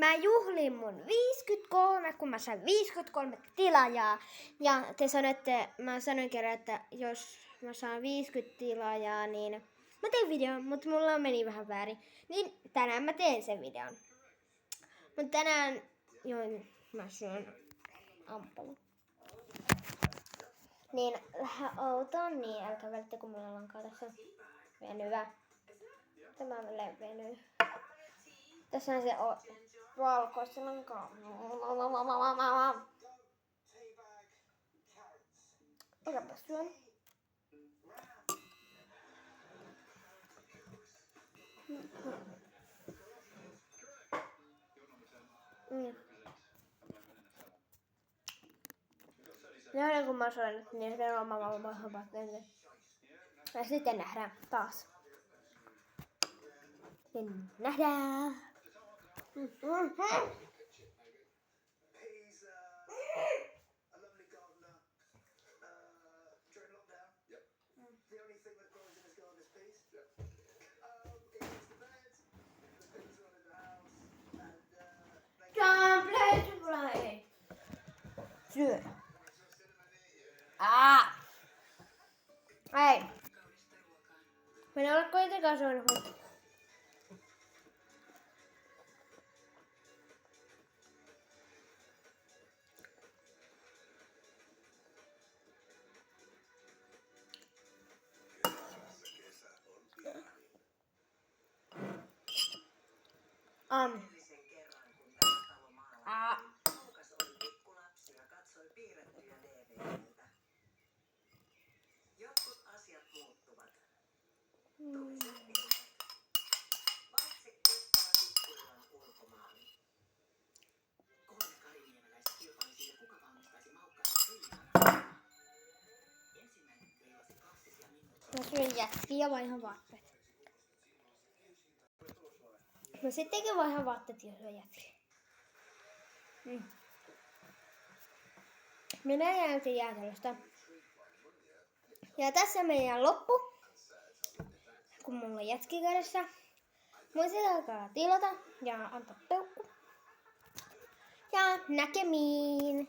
mä juhlin mun 53, kun mä sain 53 tilaajaa. Ja te sanoitte, mä sanoin kerran, että jos mä saan 50 tilaajaa, niin mä teen videon, mutta mulla meni vähän väärin. Niin tänään mä teen sen videon. Mutta tänään mä syön ampulun. Niin vähän outoa, niin älkää välittä, kun mulla lankaa tässä venyvä. Tämä venyy. Tässä on se valkoisen lankaa. Otapa syön. Nähdään kun mä syön, niin sitten ja sitten nähdään taas. Sitten nähdään. Syö. Ei. Mä en ole kuitenkaan syönyt. Jotkut asiat muuttuvat. Valitse kestävä pikkulilan ulkomaali. 3 kariniemeläistä kilpaili siitä, kuka valmistaisi maukkaisen grillihampaan. Ensimmäinen veivasi 2 minuuttia. Mä syön jätkiä ja vaihan vaatteet. No sittenkin vaihan vaatteet, jos syön jätkiä. Minä jäätin jäätelöstä. Ja tässä meidän loppu. Kun mulla on jätki kädessä. Muistakaa tilata ja antaa peukku. Ja näkemiin!